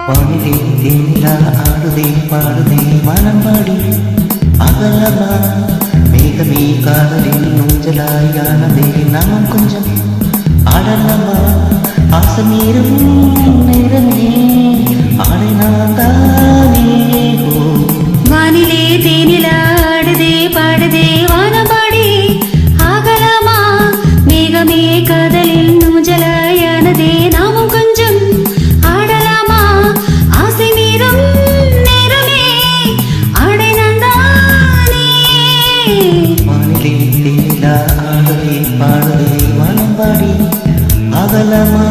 வானிலே தேனிலா ஆடுதே பாடுதே வானம்பாடி அகலமா மேகமே காதலின் ஊஞ்சலாயானதே நாமும் கொஞ்சம் ஆடலாமா ஆசை மீறும் நேரமே ஆடை நான் தானே வானிலே தேனிலா ஆடுதே பாடுதே வானம்பாடி ஆகலாமா மேகமே காதலில் ஊஞ்சலாயானதே நாமும் கொஞ்சம் ஆடலாமா ஆசை மீறும் நேரமே ஆடை நந்தானே வானிலே தேனிலா ஆடுதே பாடுதே வானம்பாடி அகலமா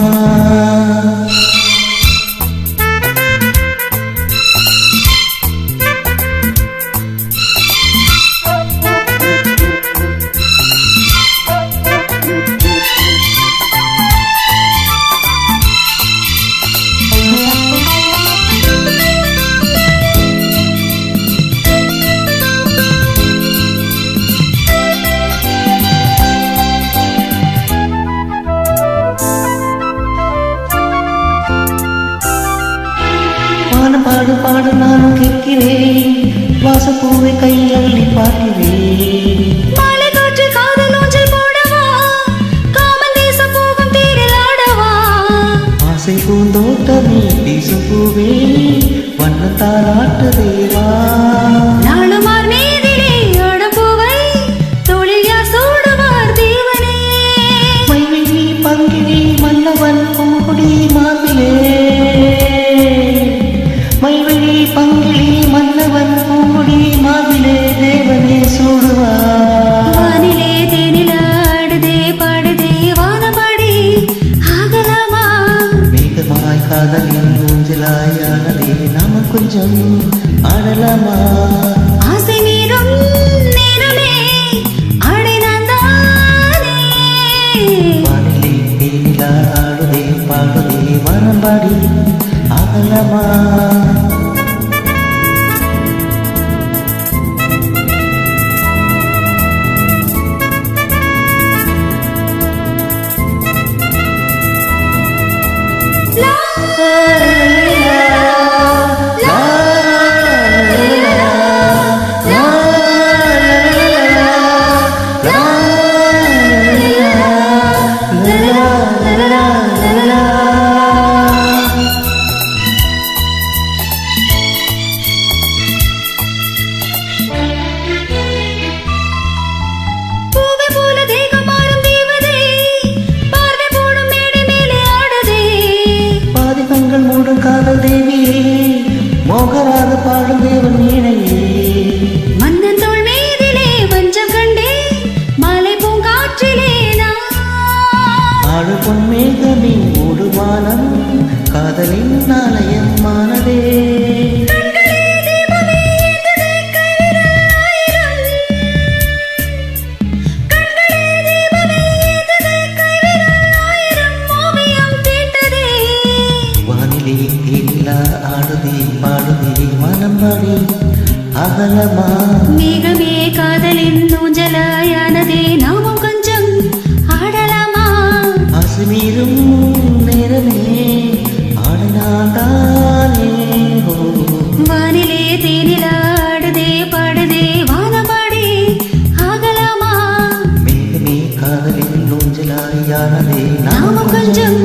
பாடு பாடு நானும் கேட்கிறேன் வாசப்பூவை கையில் அள்ளி பார்க்கிறேன் மாலை காற்று காதல் ஊஞ்சல் போடவா காமன் தேசம் போகும் தேரில் ஆடவா ஆசை பூந்தோட்டமே வீசும் பூவே வண்ணத்தால் ஆட்டுதேவா நாளுமார் மீதிலே ஆடப்பூவை தோளில் யார் சூடுவார் தேவனே மைவிழி பங்கிழி மன்னவன் பூங்குடி மாவிலே மைவிழி பங்கிழி மன்னவன் பூங்குடி மாவிலே தேவனே சூடுவார் வானிலே தேனிலா ஆடுதே பாடுதே வானம்பாடி ஆகலாமா மேகமாய் காதலின் ஊஞ்சலாயானதே நாம கொஞ்சம் ஆடலாமா ஆசை மீறும் நேரமே ஆடை நான் தானே வானிலே தேனிலா ஆடுதே பாடுதே வானம்பாடி ஆகலாமா பூவை போல தேகம் மாறும் தேவதே பார்வை போடும் மேடை மேலே ஆடுதே பாதி கண்கள் மூடும் காதல் தேவியே மோகராக பாடும் தேவன் வீணையே மன்னன் தோள் மீதிலே வஞ்சம் கண்டே மாலை பூங்காற்றிலே நான் ஆடு பொன்மேகமே மூடுவானம் காதலின் ஆலயம் மானதே கண்களே தீபமே ஏந்ததே கைவிரல் ஆயிரம் கண்களே தீபமே ஏந்ததே கைவிரல் ஆயிரம் ஓவியம் தீட்டதே வானிலே தேனிலா ஆடுதே பாடுதே வானம்பாடி அகலமா மேகமே காதலின் ஊஞ்சலாயானதே நாமும் கொஞ்சம் ஆடலாமா அசுமீரும் நேரமே ஆடினாதானே வானிலே தேனிலா ஆடுதே பாடுதே வானம்பாடி ஆகலாமா மேகமே காதலின் ஊஞ்சலாயானதே நாமும் கொஞ்சம்